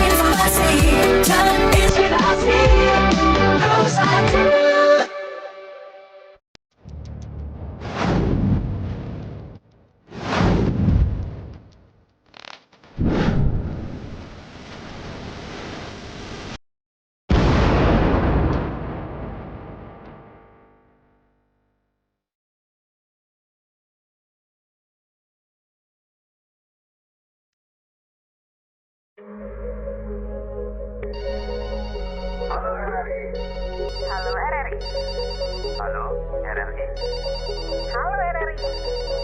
Informasi dan inspirasi terus ada. Halo RRI. Halo RRI. Halo RRI.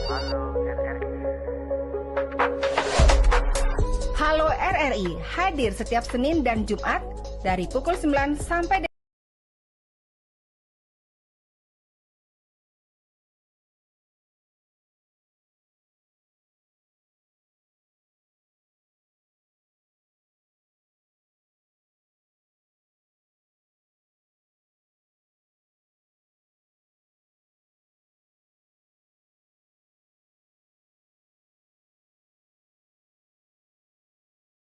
Halo RRI. Halo RRI hadir setiap Senin dan Jumat dari pukul 9 sampai